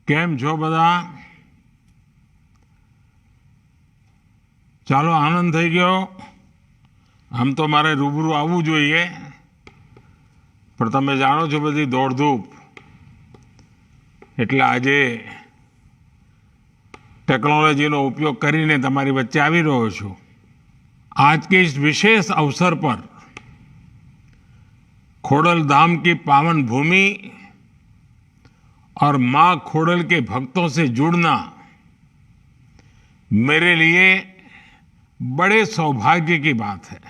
કેમ છો બધા? ચાલો, આનંદ થઈ ગયો. આમ તો મારે રૂબરૂ આવવું જોઈએ, પણ તમે જાણો છો બધી દોડધૂપ, એટલે આજે टेक्नोलॉजीનો उपयोग કરીને તમારી વચ્ચे આવી રહ્યો છું. आज के इस विशेष अवसर पर खोडल धाम की पावन भूमि और मां खोडल के भक्तों से जुड़ना मेरे लिए बड़े सौभाग्य की बात है.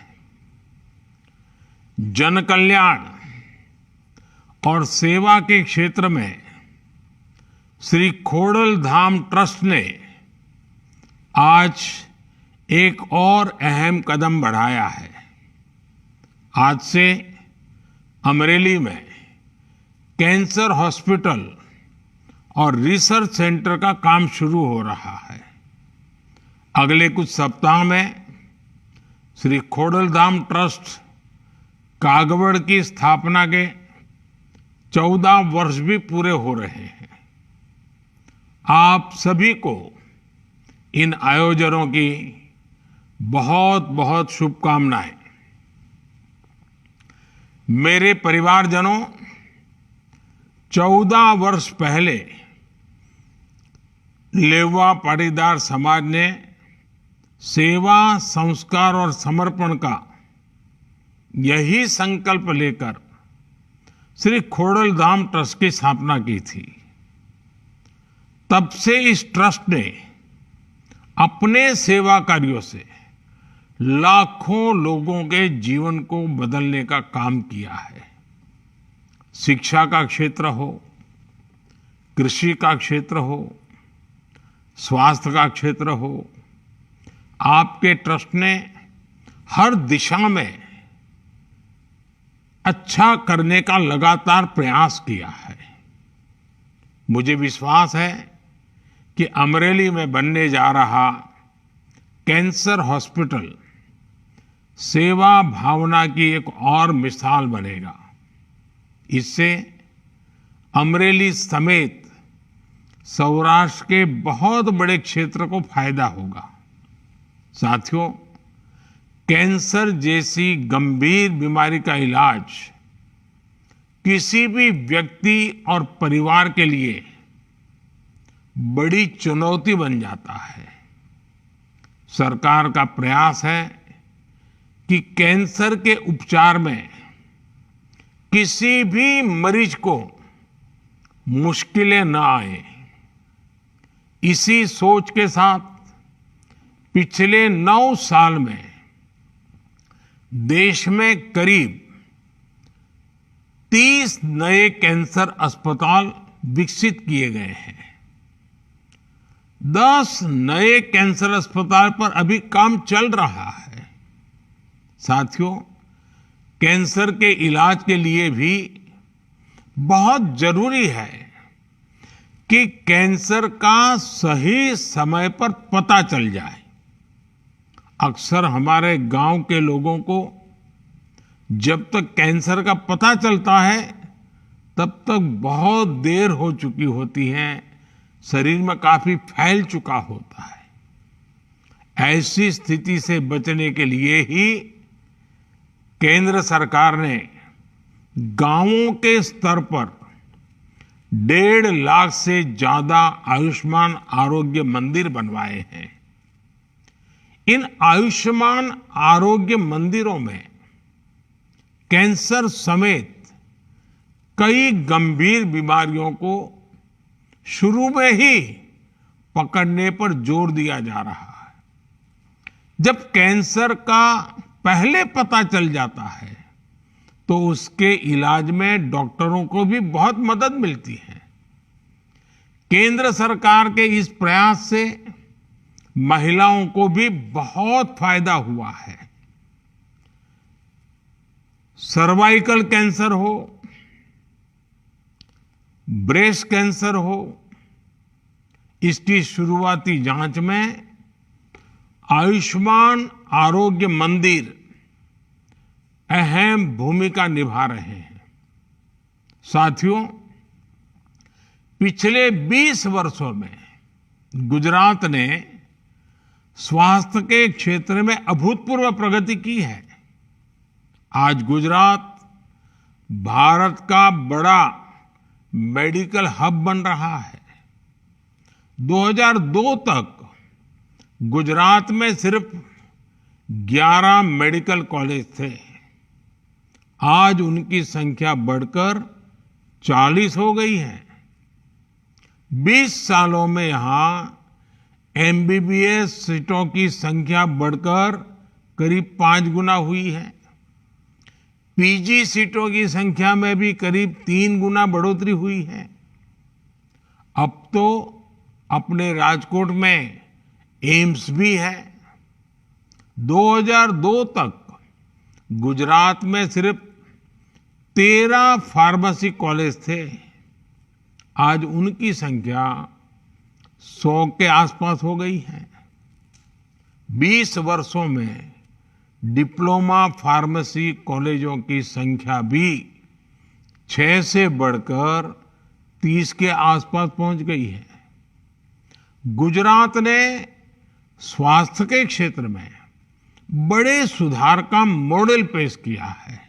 जन कल्याण और सेवा के क्षेत्र में श्री खोडल धाम ट्रस्ट ने आज एक और अहम कदम बढ़ाया है. आज से अमरेली में कैंसर हॉस्पिटल और रिसर्च सेंटर का काम शुरू हो रहा है. अगले कुछ सप्ताह में श्री खोडल धाम ट्रस्ट कागवड़ की स्थापना के 14 वर्ष भी पूरे हो रहे हैं. आप सभी को इन आयोजनों की बहुत बहुत शुभकामनाएं. मेरे परिवारजनों, 14 वर्ष पहले लेवा पाटीदार समाज ने सेवा, संस्कार और समर्पण का यही संकल्प लेकर श्री खोडल धाम ट्रस्ट की स्थापना की थी. तब से इस ट्रस्ट ने अपने सेवा कार्यों से लाखों लोगों के जीवन को बदलने का काम किया है. शिक्षा का क्षेत्र हो, कृषि का क्षेत्र हो, स्वास्थ्य का क्षेत्र हो, आपके ट्रस्ट ने हर दिशा में अच्छा करने का लगातार प्रयास किया है. मुझे विश्वास है कि अमरेली में बनने जा रहा कैंसर हॉस्पिटल सेवा भावना की एक और मिसाल बनेगा. इससे अमरेली समेत सौराष्ट्र के बहुत बड़े क्षेत्र को फायदा होगा. साथियों, कैंसर जैसी गंभीर बीमारी का इलाज किसी भी व्यक्ति और परिवार के लिए बड़ी चुनौती बन जाता है. सरकार का प्रयास है कि कैंसर के उपचार में किसी भी मरीज को मुश्किलें न आए. इसी सोच के साथ पिछले 9 साल में देश में करीब 30 नए कैंसर अस्पताल विकसित किए गए हैं. 10 नए कैंसर अस्पताल पर अभी काम चल रहा है. साथियों, कैंसर के इलाज के लिए भी बहुत जरूरी है कि कैंसर का सही समय पर पता चल जाए. अक्सर हमारे गांव के लोगों को जब तक कैंसर का पता चलता है तब तक बहुत देर हो चुकी होती है, शरीर में काफी फैल चुका होता है. ऐसी स्थिति से बचने के लिए ही केंद्र सरकार ने गांवों के स्तर पर 1.5 लाख से ज्यादा आयुष्मान आरोग्य मंदिर बनवाए हैं. इन आयुष्मान आरोग्य मंदिरों में कैंसर समेत कई गंभीर बीमारियों को शुरू में ही पकड़ने पर जोर दिया जा रहा है. जब कैंसर का पहले पता चल जाता है तो उसके इलाज में डॉक्टरों को भी बहुत मदद मिलती है. केंद्र सरकार के इस प्रयास से महिलाओं को भी बहुत फायदा हुआ है. सर्वाइकल कैंसर हो, ब्रेस्ट कैंसर हो, इसकी शुरुआती जांच में आयुष्मान आरोग्य मंदिर अहम भूमिका निभा रहे हैं. साथियों, पिछले 20 वर्षों में गुजरात ने स्वास्थ्य के क्षेत्र में अभूतपूर्व प्रगति की है। आज गुजरात भारत का बड़ा मेडिकल हब बन रहा है। 2002 तक गुजरात में सिर्फ 11 मेडिकल कॉलेज थे। आज उनकी संख्या बढ़कर 40 हो गई है। 20 सालों में यहां एमबीबीएस सीटों की संख्या बढ़कर करीब 5 गुना हुई है। पीजी सीटों की संख्या में भी करीब 3 गुना बढ़ोतरी हुई है। अब तो अपने राजकोट में एम्स भी है। 2002 तक गुजरात में सिर्फ 13 फार्मेसी कॉलेज थे। आज उनकी संख्या 100 के आसपास हो गई है। 20 वर्षों में डिप्लोमा फार्मेसी कॉलेजों की संख्या भी 6 से बढ़कर 30 के आसपास पहुंच गई है। गुजरात ने स्वास्थ्य के क्षेत्र में बड़े सुधार का मॉडल पेश किया है।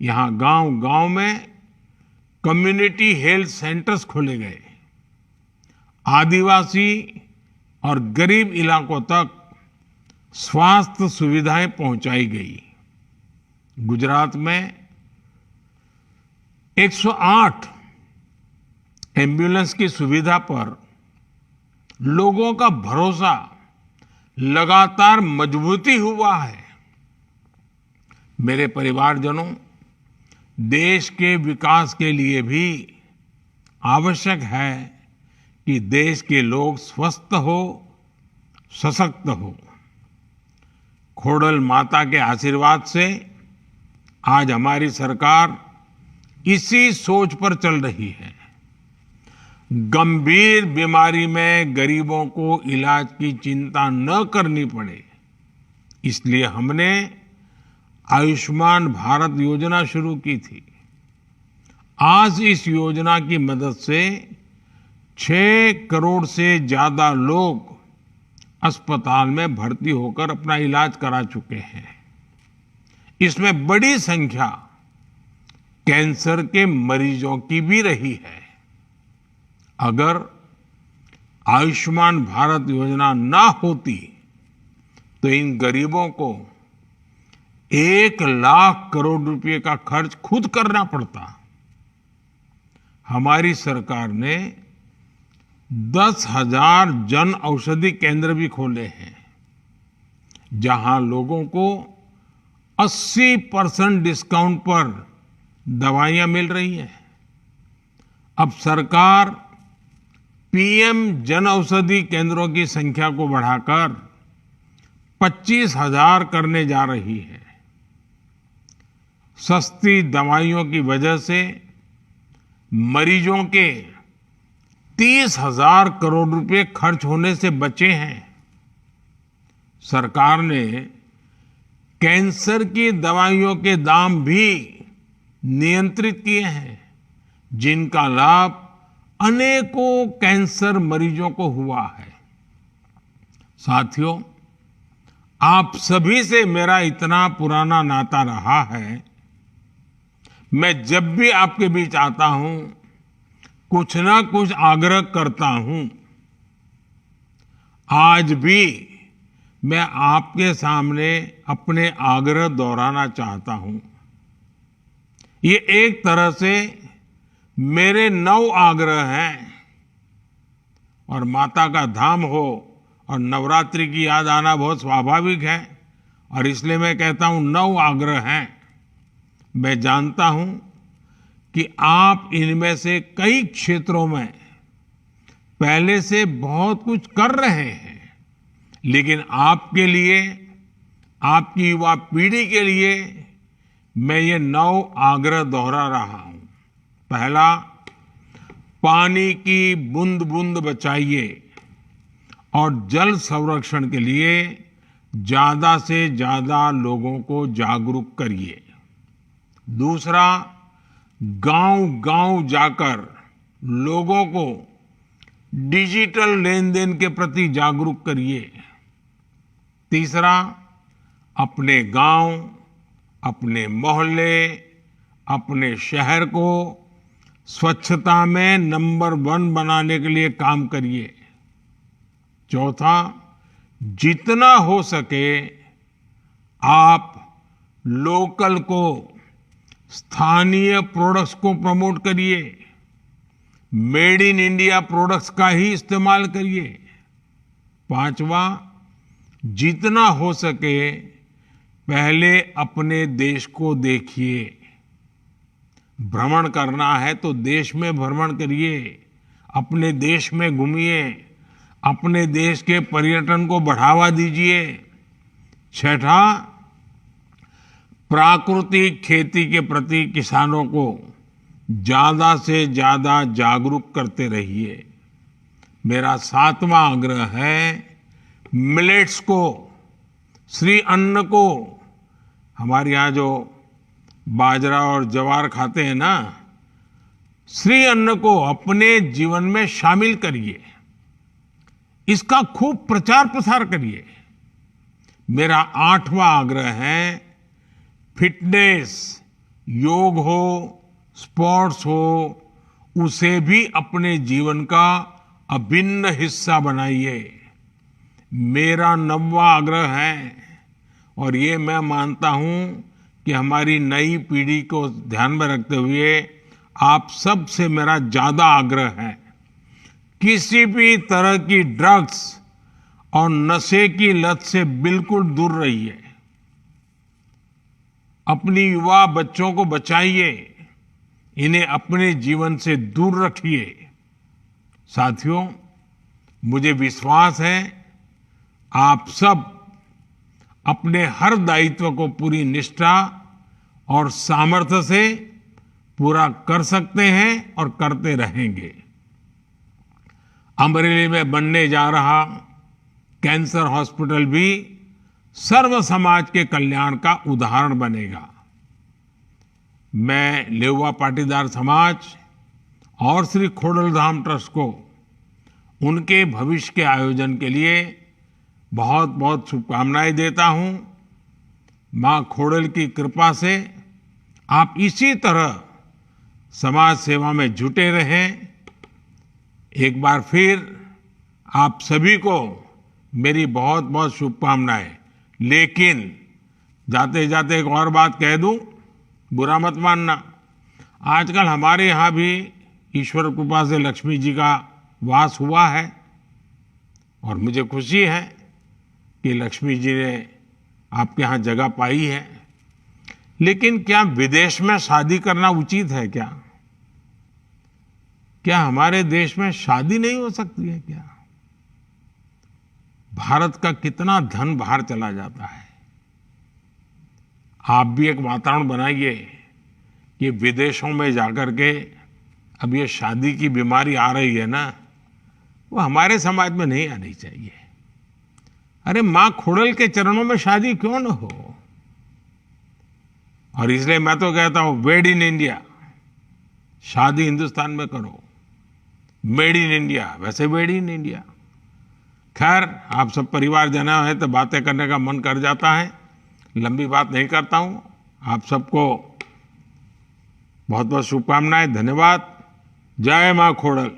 यहां गांव-गांव में कम्युनिटी हेल्थ सेंटर्स खोले गए। आदिवासी और गरीब इलाकों तक स्वास्थ्य सुविधाएं पहुंचाई गई। गुजरात में 108 एम्बुलेंस की सुविधा पर लोगों का भरोसा लगातार मजबूती हुआ है। मेरे परिवारजनों, देश के विकास के लिए भी आवश्यक है कि देश के लोग स्वस्थ हो, सशक्त हो। खोड़ल माता के आशीर्वाद से आज हमारी सरकार इसी सोच पर चल रही है। गंभीर बीमारी में गरीबों को इलाज की चिंता न करनी पड़े, इसलिए हमने आयुष्मान भारत योजना शुरू की थी। आज इस योजना की मदद से 6 करोड़ से ज्यादा लोग अस्पताल में भर्ती होकर अपना इलाज करा चुके हैं। इसमें बड़ी संख्या कैंसर के मरीजों की भी रही है। अगर आयुष्मान भारत योजना ना होती तो इन गरीबों को 1 लाख करोड़ रुपए का खर्च खुद करना पड़ता। हमारी सरकार ने 10,000 जन औषधि केंद्र भी खोले हैं, जहां लोगों को 80% डिस्काउंट पर दवाइयां मिल रही हैं। अब सरकार पीएम जन औषधि केंद्रों की संख्या को बढ़ाकर 25,000 करने जा रही है। सस्ती दवाइयों की वजह से मरीजों के 30,000 करोड़ रुपए खर्च होने से बचे हैं। सरकार ने कैंसर की दवाइयों के दाम भी नियंत्रित किए हैं, जिनका लाभ अनेकों कैंसर मरीजों को हुआ है। साथियों, आप सभी से मेरा इतना पुराना नाता रहा है। मैं जब भी आपके बीच आता हूं, कुछ ना कुछ आग्रह करता हूं। आज भी मैं आपके सामने अपने आग्रह दोहराना चाहता हूं। ये एक तरह से मेरे 9 आग्रह हैं। और माता का धाम हो और नवरात्रि की याद आना बहुत स्वाभाविक है, और इसलिए मैं कहता हूं 9 आग्रह हैं। मैं जानता हूं कि आप इनमें से कई क्षेत्रों में पहले से बहुत कुछ कर रहे हैं, लेकिन आपके लिए, आपकी युवा पीढ़ी के लिए मैं ये 9 आग्रह दोहरा रहा हूं। पहला, पानी की बूंद बूंद बचाइए और जल संरक्षण के लिए ज्यादा से ज्यादा लोगों को जागरूक करिए। दूसरा, गांव-गांव जाकर लोगों को डिजिटल लेन देन के प्रति जागरूक करिए। तीसरा, अपने गांव, अपने मोहल्ले, अपने शहर को स्वच्छता में नंबर 1 बनाने के लिए काम करिए। चौथा, जितना हो सके आप लोकल को, स्थानीय प्रोडक्ट्स को प्रमोट करिए। मेड इन इंडिया प्रोडक्ट्स का ही इस्तेमाल करिए। पांचवा, जितना हो सके पहले अपने देश को देखिए। भ्रमण करना है तो देश में भ्रमण करिए, अपने देश में घूमिए, अपने देश के पर्यटन को बढ़ावा दीजिए। छठा, प्राकृतिक खेती के प्रति किसानों को ज्यादा से ज्यादा जागरूक करते रहिए। मेरा 7वां आग्रह है, मिलेट्स को, श्री अन्न को, हमारे यहाँ जो बाजरा और ज्वार खाते हैं ना, श्री अन्न को अपने जीवन में शामिल करिए। इसका खूब प्रचार प्रसार करिए। मेरा 8वां आग्रह है, फिटनेस, योग हो, स्पोर्ट्स हो, उसे भी अपने जीवन का अभिन्न हिस्सा बनाइए। मेरा 9वां आग्रह है, और ये मैं मानता हूं कि हमारी नई पीढ़ी को ध्यान में रखते हुए आप सब से मेरा ज्यादा आग्रह है, किसी भी तरह की ड्रग्स और नशे की लत से बिल्कुल दूर रहिए। अपनी युवा बच्चों को बचाइए, इन्हें अपने जीवन से दूर रखिए। साथियों, मुझे विश्वास है आप सब अपने हर दायित्व को पूरी निष्ठा और सामर्थ्य से पूरा कर सकते हैं और करते रहेंगे। अमरेली में बनने जा रहा कैंसर हॉस्पिटल भी सर्व समाज के कल्याण का उदाहरण बनेगा। मैं लेउवा पाटीदार समाज और श्री खोडलधाम ट्रस्ट को उनके भविष्य के आयोजन के लिए बहुत बहुत शुभकामनाएं देता हूं। मां खोडल की कृपा से आप इसी तरह समाज सेवा में जुटे रहें। एक बार फिर आप सभी को मेरी बहुत बहुत शुभकामनाएं। लेकिन जाते जाते एक और बात कह दूं, बुरा मत मानना। आजकल हमारे यहाँ भी ईश्वर कृपा से लक्ष्मी जी का वास हुआ है और मुझे खुशी है कि लक्ष्मी जी ने आपके यहाँ जगह पाई है। लेकिन क्या विदेश में शादी करना उचित है क्या? क्या हमारे देश में शादी नहीं हो सकती है क्या? भारत का कितना धन बाहर चला जाता है। आप भी एक वातावरण बनाइए कि विदेशों में जाकर के अब ये शादी की बीमारी आ रही है ना, वो हमारे समाज में नहीं आनी चाहिए। अरे मां खोडल के चरणों में शादी क्यों न हो? और इसलिए मैं तो कहता हूं, मेड इन इंडिया, शादी हिंदुस्तान में करो। मेड इन इंडिया, वैसे मेड इन इंडिया। खैर, आप सब परिवार जना है तो बातें करने का मन कर जाता है। लंबी बात नहीं करता हूं। आप सबको बहुत बहुत शुभकामनाएं। धन्यवाद। जय मां खोडल।